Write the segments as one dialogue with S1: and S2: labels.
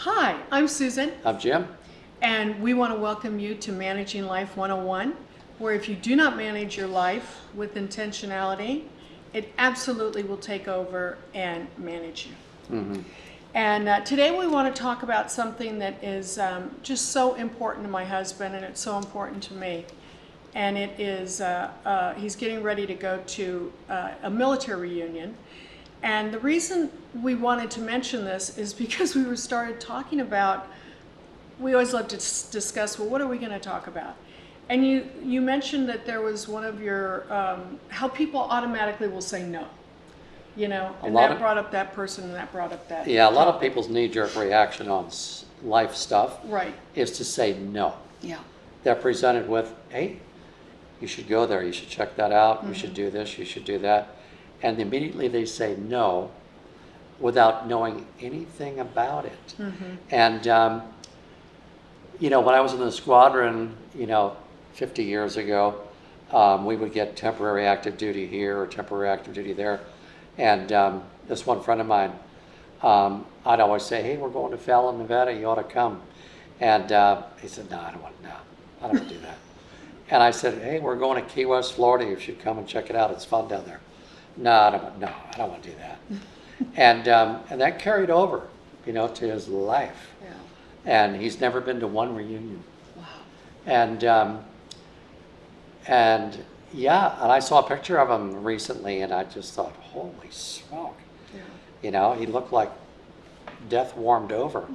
S1: Hi, I'm Susan,
S2: I'm Jim.
S1: and we want to welcome you to Managing Life 101, where if you do not manage your life with intentionality, it absolutely will take over and manage you. And today we want to talk about something that is just so important to my husband, and it's so important to me. And it is, he's getting ready to go to a military reunion. And the reason we wanted to mention this is because we were started talking about, we always love to discuss, well, what are we going to talk about? And you mentioned that there was one of your, how people automatically will say no. You know, and that brought up that person and that brought up that.
S2: Yeah, a lot of people's knee-jerk reaction on life stuff
S1: Right.
S2: is to say no.
S1: Yeah.
S2: They're presented with, hey, you should go there, you should check that out, you should do this, you should do that. And immediately they say no without knowing anything about it. And, you know, when I was in the squadron, 50 years ago, we would get temporary active duty here or temporary active duty there. And this one friend of mine, I'd always say, hey, we're going to Fallon, Nevada, you ought to come. And he said, no, I don't want to do that. And I said, hey, we're going to Key West, Florida, you should come and check it out, it's fun down there. No, I don't want to do that. And that carried over, to his life.
S1: Yeah.
S2: And he's never been to one reunion.
S1: Wow.
S2: And yeah, and I saw a picture of him recently, and I just thought, holy smoke.
S1: Yeah.
S2: He looked like death warmed over.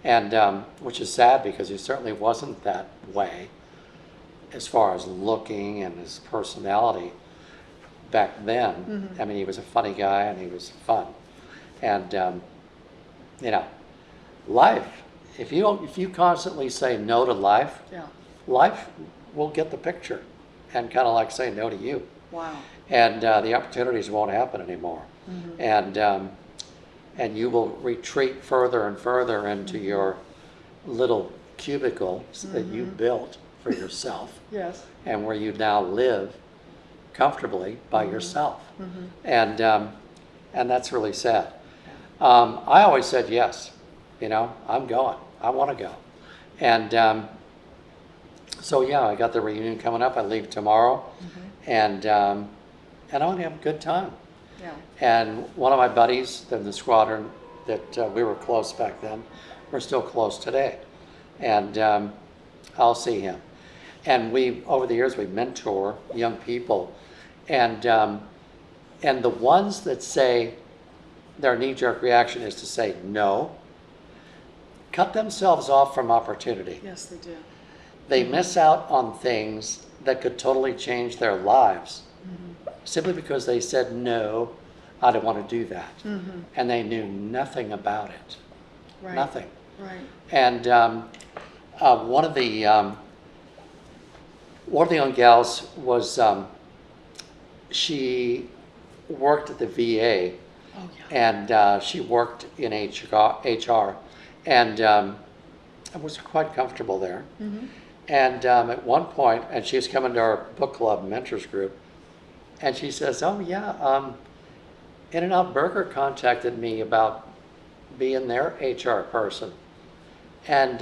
S2: And which is sad because he certainly wasn't that way as far as looking and his personality back then. I mean, he was a funny guy and he was fun. And life, if you constantly say no to life,
S1: Yeah.
S2: life will get the picture and kind of like say no to you.
S1: Wow.
S2: And the opportunities won't happen anymore. And you will retreat further and further into your little cubicle that you built for yourself.
S1: Yes.
S2: And where you now live comfortably by yourself. And that's really sad. I always said yes, I'm going, I want to go. And so yeah, I got the reunion coming up, I leave tomorrow, and I want to have a good time.
S1: Yeah.
S2: And one of my buddies in the squadron that we were close back then, we're still close today. And I'll see him. And over the years, we mentor young people. And the ones that say their knee-jerk reaction is to say no, cut themselves off from opportunity.
S1: Yes, they do.
S2: They miss out on things that could totally change their lives simply because they said, no, I don't want to do that. And they knew nothing about it.
S1: Right.
S2: Nothing.
S1: Right.
S2: And one of the young gals was, she worked at the VA.
S1: Oh, yeah.
S2: And she worked in HR and was quite comfortable there. And at one point, and she was coming to our book club mentors group, and she says, oh yeah, In-N-Out Burger contacted me about being their HR person. And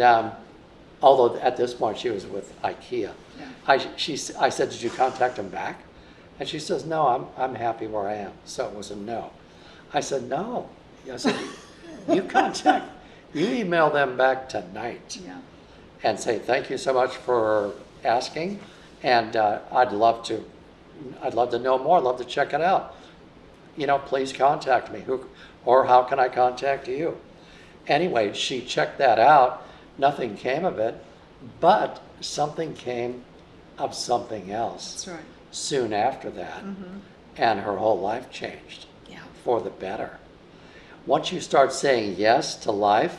S2: although at this point she was with IKEA,
S1: Yeah.
S2: I said, did you contact them back? And she says, no, I'm happy where I am. So it was a no. I said, no. I said, you email them back tonight
S1: Yeah.
S2: and say, thank you so much for asking. And I'd love to know more. I'd love to check it out. Please contact me. Or how can I contact you? Anyway, she checked that out. Nothing came of it, but something came of something else.
S1: That's right.
S2: Soon after that, and her whole life changed for the better. Once you start saying yes to life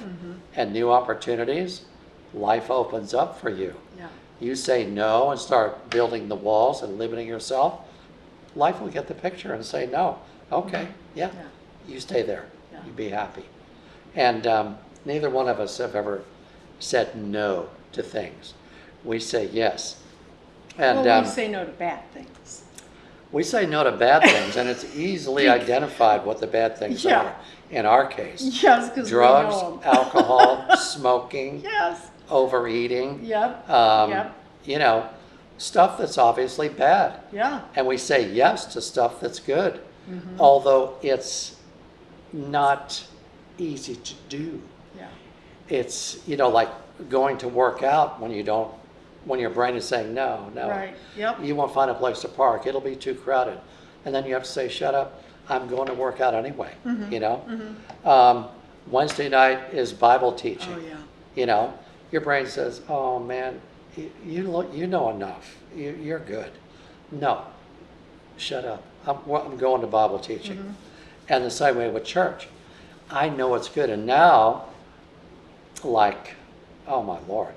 S2: and new opportunities, life opens up for you.
S1: Yeah.
S2: You say no and start building the walls and limiting yourself, life will get the picture and say no. Okay, yeah, you stay there.
S1: Yeah.
S2: You be happy. And neither one of us have ever said no to things. We say yes. And
S1: Well, we say no to bad things.
S2: we say no to bad things, and it's easily identified what the bad things
S1: Yeah.
S2: are. in our case.
S1: Yes, because we
S2: Drugs,
S1: know 'em.
S2: alcohol, smoking,
S1: Yes.
S2: overeating.
S1: Yep.
S2: Um, You know, stuff that's obviously bad.
S1: Yeah.
S2: And we say yes to stuff that's good,
S1: Mm-hmm.
S2: although it's not easy to do.
S1: Yeah.
S2: It's, like going to work out when when your brain is saying, no.
S1: Right. Yep.
S2: You won't find a place to park. It'll be too crowded. And then you have to say, shut up. I'm going to work out anyway, Wednesday night is Bible teaching.
S1: Oh, yeah.
S2: Your brain says, oh man, you know enough. You're good. No, shut up. I'm going to Bible teaching. And the same way with church. I know it's good. And now, like, oh my Lord,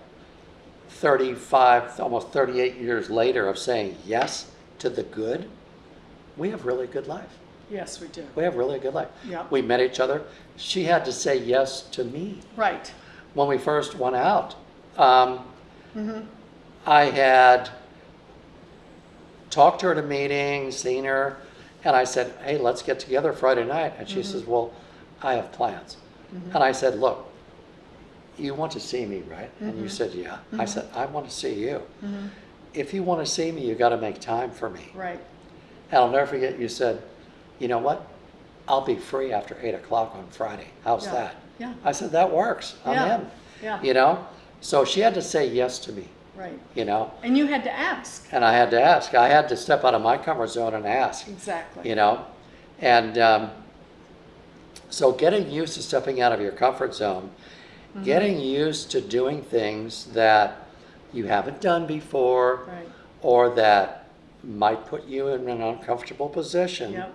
S2: 35, almost 38 years later of saying yes to the good, we have really good life.
S1: Yes, we do.
S2: We have really good life.
S1: Yeah.
S2: We met each other. She had to say yes to me
S1: Right.
S2: when we first went out. I had talked to her at a meeting, seen her, and I said, hey, let's get together Friday night. And she says, well, I have plans. And I said, look, you want to see me, right? And you said, yeah. I said, I want to see you. If you want to see me, you got to make time for me.
S1: Right.
S2: And I'll never forget, you said, you know what? I'll be free after 8 o'clock on Friday. How's
S1: Yeah.
S2: that?
S1: Yeah.
S2: I said, that works. I'm
S1: Yeah.
S2: in.
S1: Yeah.
S2: So she had to say yes to me,
S1: Right.
S2: And
S1: you had to ask.
S2: I had to ask. I had to step out of my comfort zone and ask,
S1: Exactly.
S2: And so getting used to stepping out of your comfort zone, getting used to doing things that you haven't done before,
S1: Right.
S2: or that might put you in an uncomfortable position.
S1: Yep.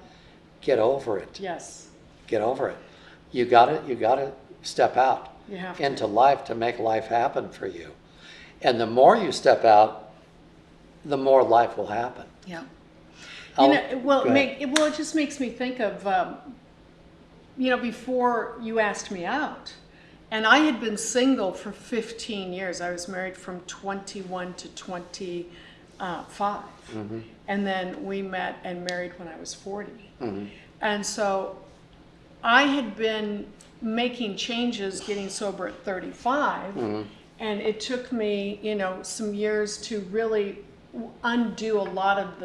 S2: Get over it.
S1: Yes.
S2: Get over it. You gotta step out
S1: You have to.
S2: into life to make life happen for you. And the more you step out, the more life will happen.
S1: Yeah.
S2: I'll-
S1: Well,
S2: go ahead.
S1: it just makes me think of, before you asked me out, and I had been single for 15 years. I was married from 21 to 25. And then we met and married when I was 40. And so I had been making changes, getting sober at 35. And it took me, some years to really undo a lot of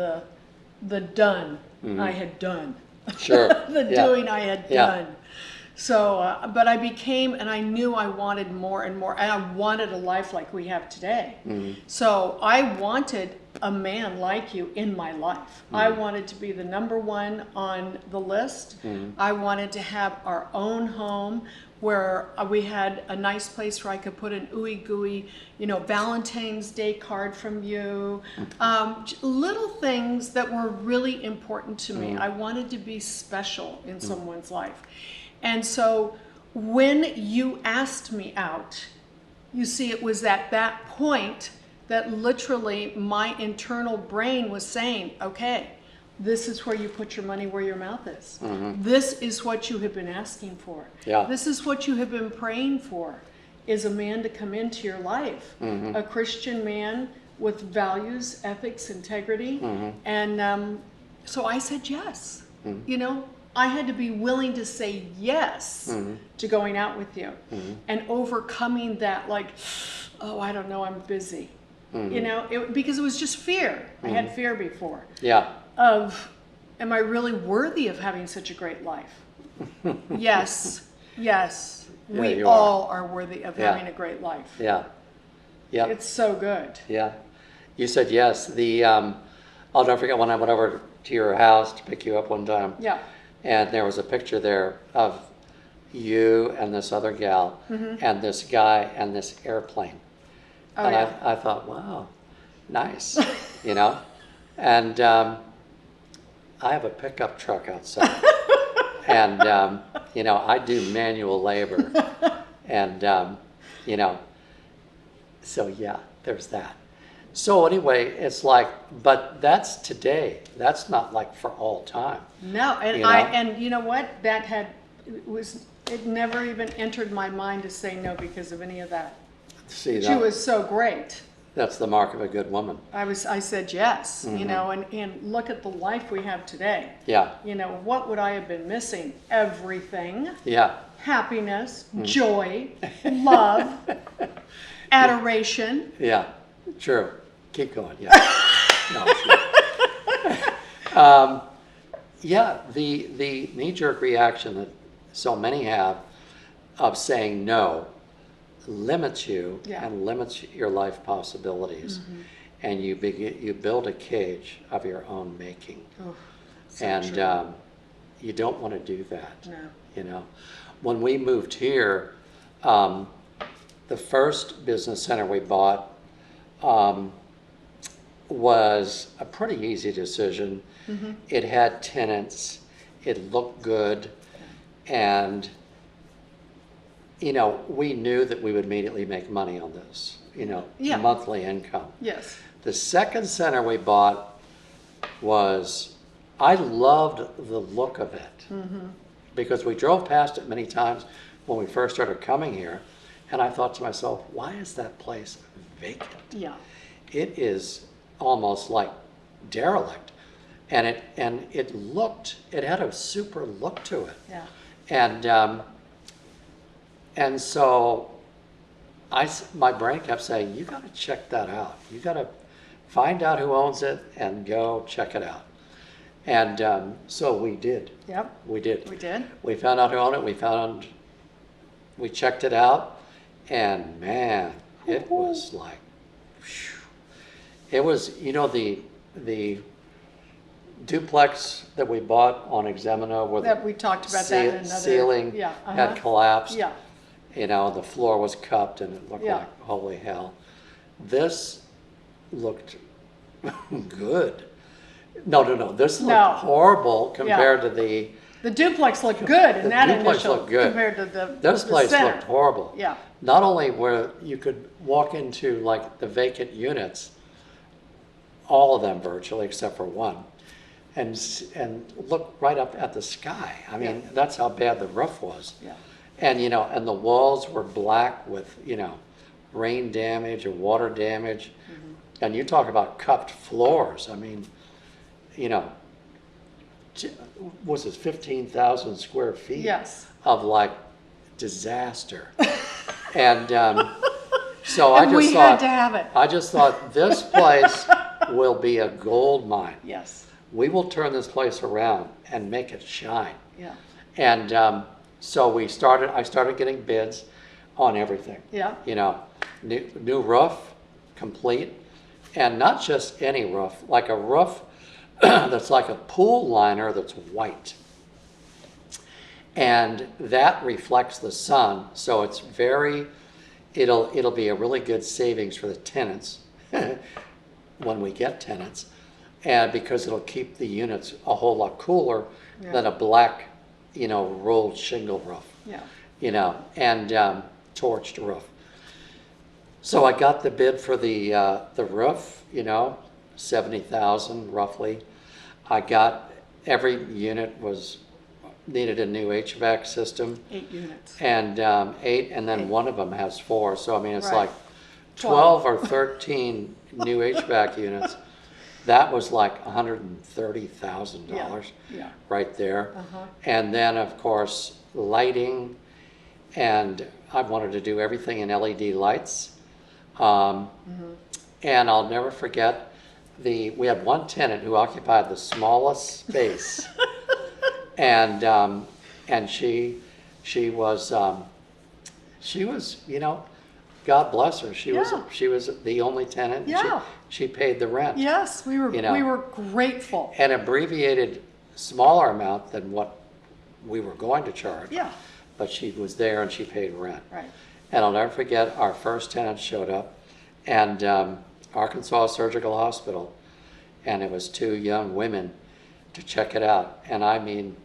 S1: the done I had done.
S2: Sure.
S1: The
S2: Yeah.
S1: doing I had
S2: Yeah.
S1: done. So, but I became, and I knew I wanted more and more, and I wanted a life like we have today. So I wanted a man like you in my life. I wanted to be the number one on the list. I wanted to have our own home where we had a nice place where I could put an ooey gooey, Valentine's Day card from you. Little things that were really important to me. I wanted to be special in someone's life. And so when you asked me out, you see, it was at that point that literally my internal brain was saying, okay, this is where you put your money where your mouth is. This is what you have been asking for.
S2: Yeah.
S1: This is what you have been praying for, is a man to come into your life, a Christian man with values, ethics, integrity. And so I said yes. I had to be willing to say yes to going out with you and overcoming that, like, oh, I don't know, I'm busy. Because it was just fear. I had fear before.
S2: Yeah.
S1: Of, am I really worthy of having such a great life? Yes. Yes.
S2: Yeah,
S1: We
S2: you
S1: all are worthy of
S2: Yeah.
S1: having a great life.
S2: Yeah. Yeah.
S1: It's so good.
S2: Yeah. You said yes. I'll never forget when I went over to your house to pick you up one time.
S1: Yeah.
S2: And there was a picture there of you and this other gal and this guy and this airplane.
S1: Oh,
S2: And
S1: yeah.
S2: I thought, wow, nice, And I have a pickup truck outside. And, I do manual labor. And, so yeah, there's that. So anyway, it's like, but that's today. That's not like for all time.
S1: No, and
S2: You know?
S1: and you know what? It never even entered my mind to say no because of any of that.
S2: See
S1: She
S2: that?
S1: was so great.
S2: That's the mark of a good woman.
S1: I said yes,
S2: Mm-hmm.
S1: you know, and look at the life we have today.
S2: Yeah,
S1: You know, what would I have been missing? Everything.
S2: yeah.
S1: Happiness,
S2: Mm.
S1: joy, love, adoration.
S2: Yeah, true. Keep going. Yeah. No, sure. Yeah, the knee-jerk reaction that so many have of saying no limits you
S1: Yeah.
S2: and limits your life possibilities, and you build a cage of your own making,
S1: Oh, so
S2: and
S1: true.
S2: you don't want to do that.
S1: No.
S2: You know, when we moved here, the first business center we bought was a pretty easy decision. It had tenants, it looked good, and you know, we knew that we would immediately make money on this, you know,
S1: Yeah.
S2: monthly income.
S1: Yes.
S2: The second center we bought was, I loved the look of it because we drove past it many times when we first started coming here, and I thought to myself, why is that place vacant?
S1: Yeah.
S2: It is almost like derelict, and it had a super look to it,
S1: Yeah.
S2: and so my brain kept saying, you got to check that out. You got to find out who owns it and go check it out. And so we did.
S1: Yep.
S2: We did.
S1: We did.
S2: We found out who owned it. We checked it out, and man, it was like, whew. It was, you know, the duplex that we bought on Examino where
S1: That
S2: the
S1: we talked about that in another.
S2: ceiling
S1: Yeah.
S2: had collapsed.
S1: Yeah.
S2: You know, the floor was cupped and it looked
S1: Yeah.
S2: like holy hell. This looked good. No. This looked
S1: No.
S2: horrible compared to the.
S1: The duplex looked good in
S2: The
S1: that
S2: duplex
S1: initial
S2: looked good.
S1: compared to the
S2: This
S1: the
S2: place
S1: center.
S2: looked horrible.
S1: Yeah.
S2: Not only where you could walk into like the vacant units, all of them virtually except for one, and look right up at the sky. I mean,
S1: Yeah.
S2: that's how bad the roof was.
S1: Yeah.
S2: And you know, and the walls were black with, you know, rain damage and water damage. And you talk about cupped floors. I mean, you know, was it 15,000 square feet
S1: Yes.
S2: of like disaster? And so I
S1: And
S2: just
S1: we
S2: thought,
S1: had to have it.
S2: I just thought this place will be a gold mine.
S1: Yes.
S2: We will turn this place around and make it shine.
S1: Yeah.
S2: And so I started getting bids on everything.
S1: Yeah.
S2: You know, new roof, complete, and not just any roof, like a roof that's like a pool liner that's white. And that reflects the sun, so it'll be a really good savings for the tenants when we get tenants, and because it'll keep the units a whole lot cooler than a black, you know, rolled shingle roof.
S1: Yeah.
S2: You know, and torched roof. So I got the bid for the roof, you know, 70,000 roughly. I got every unit needed a new HVAC system,
S1: 8 units.
S2: and 8, and then one of them has 4. So I mean, it's
S1: Right.
S2: like 12 or 13 new HVAC units. That was like $130,000
S1: Yeah.
S2: right there.
S1: Uh-huh.
S2: And then, of course, lighting, and I wanted to do everything in LED lights. And I'll never forget, we had one tenant who occupied the smallest space, and she was, you know, God bless her. She
S1: Yeah.
S2: was the only tenant. And
S1: Yeah.
S2: she paid the rent.
S1: Yes, we were
S2: You know.
S1: we were grateful.
S2: An abbreviated smaller amount than what we were going to charge.
S1: Yeah.
S2: But she was there and she paid rent.
S1: Right.
S2: And I'll never forget, our first tenant showed up, and Arkansas Surgical Hospital, and it was 2 young women to check it out. And I mean,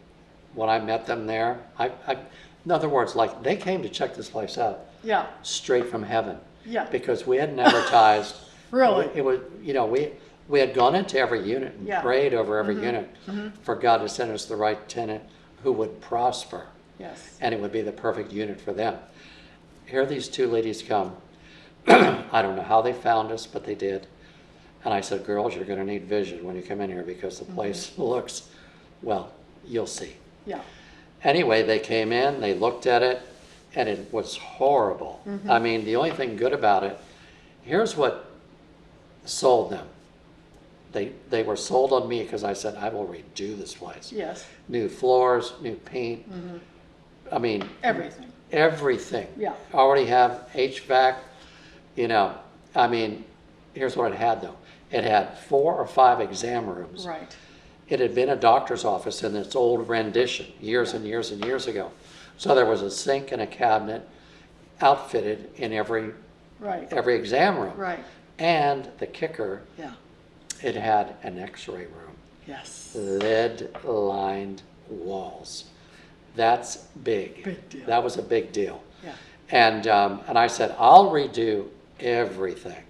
S2: when I met them there, in other words, like they came to check this place out
S1: Yeah.
S2: straight from heaven.
S1: Yeah.
S2: Because we hadn't advertised.
S1: Really?
S2: It was, you know, we had gone into every unit and
S1: Yeah.
S2: prayed over every unit for God to send us the right tenant who would prosper,
S1: Yes.
S2: and it would be the perfect unit for them. Here these 2 ladies come I don't know how they found us, but they did. And I said, girls, you're going to need vision when you come in here because the place looks, well, you'll see.
S1: Yeah.
S2: Anyway, they came in, they looked at it, and it was horrible. I mean, the only thing good about it, here's what sold them. They were sold on me because I said, I will redo this place.
S1: Yes.
S2: New floors, new paint. I mean,
S1: Everything.
S2: everything.
S1: Yeah.
S2: Already have HVAC, you know. I mean, here's what it had though. It had 4 or 5 exam rooms.
S1: Right.
S2: It had been a doctor's office in its old rendition years and years and years ago. So there was a sink and a cabinet outfitted in every
S1: Right.
S2: exam room.
S1: Right.
S2: And the kicker,
S1: Yeah.
S2: it had an x-ray room.
S1: Yes.
S2: Lead-lined walls. That's big.
S1: Big deal.
S2: That was a big deal.
S1: Yeah.
S2: And I said, I'll redo everything.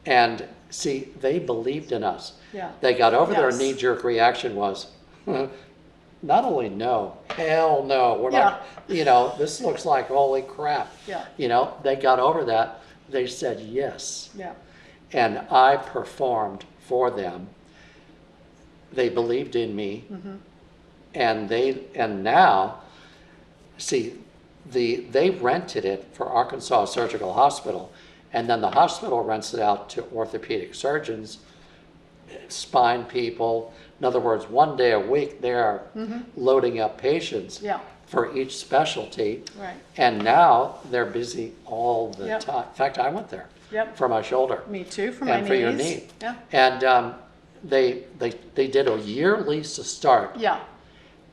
S2: And see, they believed in us.
S1: Yeah.
S2: They got over their
S1: Yes.
S2: knee-jerk reaction was, not only no, hell no, we're not, you know, this looks like holy crap.
S1: Yeah.
S2: You know, they got over that. They said yes.
S1: Yeah.
S2: And I performed for them. They believed in me. And now, see, they rented it for Arkansas Surgical Hospital, and then the hospital rents it out to orthopedic surgeons, spine people. In other words, one day a week they are loading up patients
S1: Yeah.
S2: for each specialty.
S1: Right.
S2: And now they're busy all the
S1: Yep.
S2: time. In fact, I went there
S1: Yep.
S2: for my shoulder
S1: Me too, for my
S2: and for your
S1: knees.
S2: knee.
S1: Yeah.
S2: And they did a year lease to start.
S1: Yeah.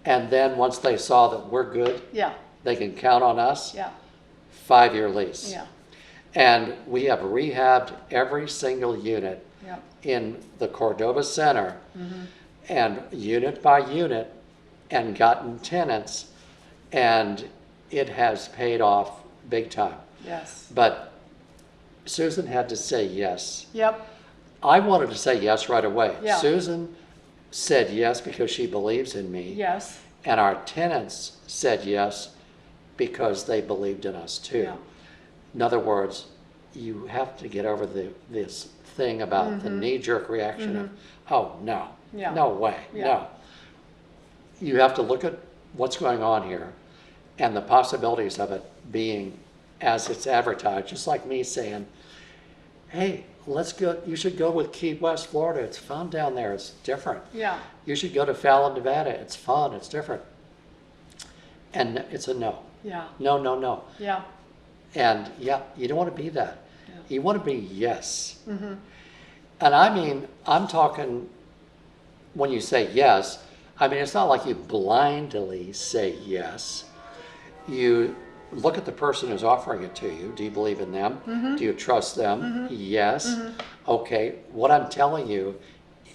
S2: And then once they saw that we're good,
S1: Yeah.
S2: they can count on us,
S1: Yeah.
S2: 5-year lease.
S1: Yeah.
S2: And we have rehabbed every single unit
S1: Yeah.
S2: in the Cordova Center, and unit by unit, and gotten tenants, and it has paid off big time.
S1: Yes.
S2: But Susan had to say yes.
S1: Yep.
S2: I wanted to say yes right away.
S1: Yeah.
S2: Susan said yes because she believes in me.
S1: Yes.
S2: And our tenants said yes because they believed in us too.
S1: Yeah.
S2: In other words, you have to get over this thing about the knee-jerk reaction of, oh, no,
S1: Yeah.
S2: no way,
S1: Yeah.
S2: no. You have to look at what's going on here and the possibilities of it being as it's advertised, just like me saying, hey, let's go, you should go with Key West, Florida. It's fun down there. It's different.
S1: Yeah.
S2: You should go to Fallon, Nevada. It's fun. It's different. And it's a no.
S1: Yeah.
S2: No, no, no.
S1: Yeah.
S2: And yeah, you don't want to be that.
S1: Yeah.
S2: You want to be yes. And I mean, I'm talking, when you say yes, I mean, it's not like you blindly say yes. You look at the person who's offering it to you. Do you believe in them? Do you trust them? Yes. Okay, what I'm telling you,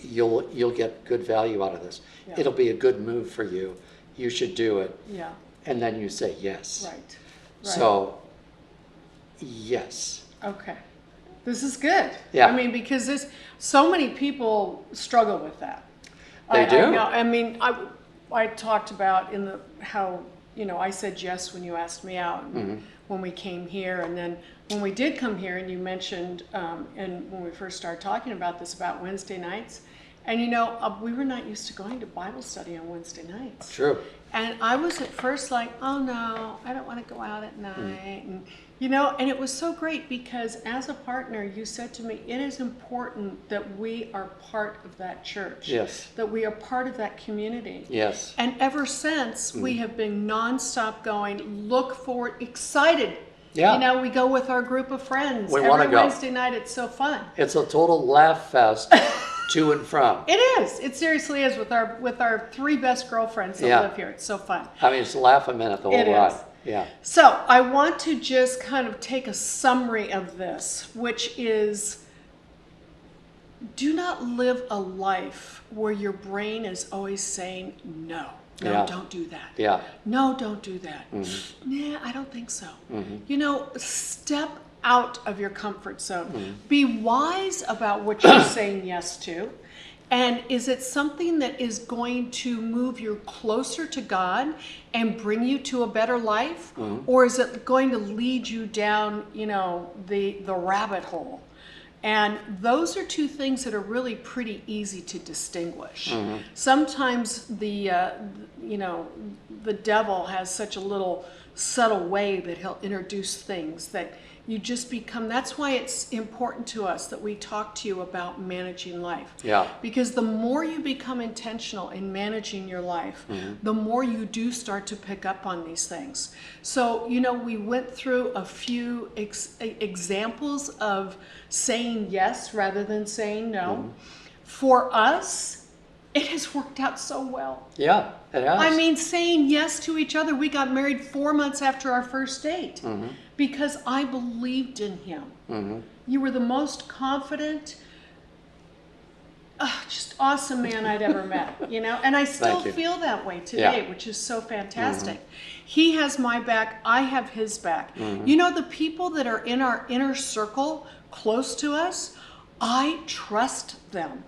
S2: you'll get good value out of this.
S1: Yeah.
S2: It'll be a good move for you. You should do it.
S1: Yeah.
S2: And then you say yes.
S1: Right. Right.
S2: So, yes.
S1: Okay. This is good.
S2: Yeah.
S1: I mean, because there's so many people struggle with that.
S2: They do?
S1: I know. I mean, I talked about how, you know, I said yes when you asked me out and when we came here. And then when we did come here and you mentioned, and when we first started talking about this, about Wednesday nights, and you know, we were not used to going to Bible study on Wednesday nights.
S2: True.
S1: And I was at first like, oh no, I don't want to go out at night. And, you know, and it was so great because as a partner, you said to me, it is important that we are part of that church.
S2: Yes.
S1: That we are part of that community.
S2: Yes.
S1: And ever since, we have been nonstop going, look forward, excited.
S2: Yeah.
S1: You know, we go with our group of friends.
S2: We wanna
S1: every
S2: go.
S1: Wednesday night. It's so fun.
S2: It's a total laugh fest to and from.
S1: It is. It seriously is with our 3 best girlfriends that
S2: Yeah.
S1: live here. It's so fun.
S2: I mean, it's laugh a minute the whole
S1: It
S2: ride.
S1: is.
S2: Yeah.
S1: So I want to just kind of take a summary of this, which is, do not live a life where your brain is always saying, no,
S2: Yeah.
S1: don't do that.
S2: Yeah.
S1: No, don't do that. Nah, I don't think so. You know, step out of your comfort zone. Be wise about what you're saying yes to. And is it something that is going to move you closer to God and bring you to a better life? Or is it going to lead you down, the rabbit hole? And those are two things that are really pretty easy to distinguish. Sometimes the devil has such a little subtle way that he'll introduce things that you just become. That's why it's important to us that we talk to you about managing life.
S2: Yeah.
S1: Because the more you become intentional in managing your life, the more you do start to pick up on these things. So, we went through a few examples of saying yes rather than saying no. For us, it has worked out so well.
S2: Yeah, it has.
S1: I mean, saying yes to each other. We got married 4 months after our first date because I believed in him. You were the most confident, just awesome man I'd ever met, and I still
S2: Thank you.
S1: feel that way today, which is so fantastic. He has my back, I have his back. The people that are in our inner circle close to us, I trust them.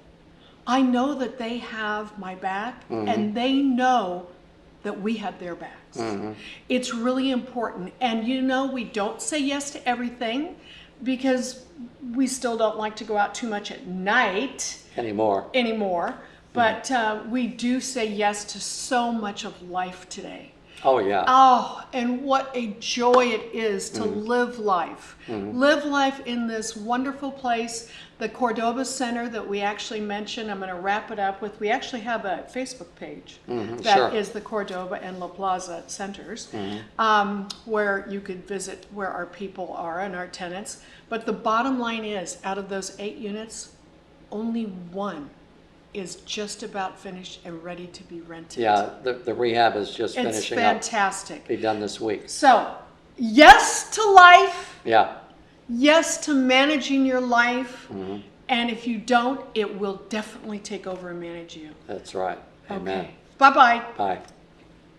S1: I know that they have my back and they know that we have their backs. It's really important. And we don't say yes to everything because we still don't like to go out too much at night anymore. But we do say yes to so much of life today.
S2: Oh, yeah.
S1: Oh, and what a joy it is to live life. Live life in this wonderful place, the Cordova Center that we actually mentioned. I'm going to wrap it up with, we actually have a Facebook page that is the Cordova and La Plaza Centers, where you could visit where our people are and our tenants. But the bottom line is, out of those 8 units, only 1 is just about finished and ready to be rented.
S2: Yeah, the rehab is just
S1: It's
S2: finishing up.
S1: fantastic.
S2: Be done this week.
S1: So, yes to life,
S2: Yeah.
S1: yes to managing your life, and if you don't, it will definitely take over and manage you.
S2: That's right. Amen.
S1: Okay. Bye-bye.
S2: Bye.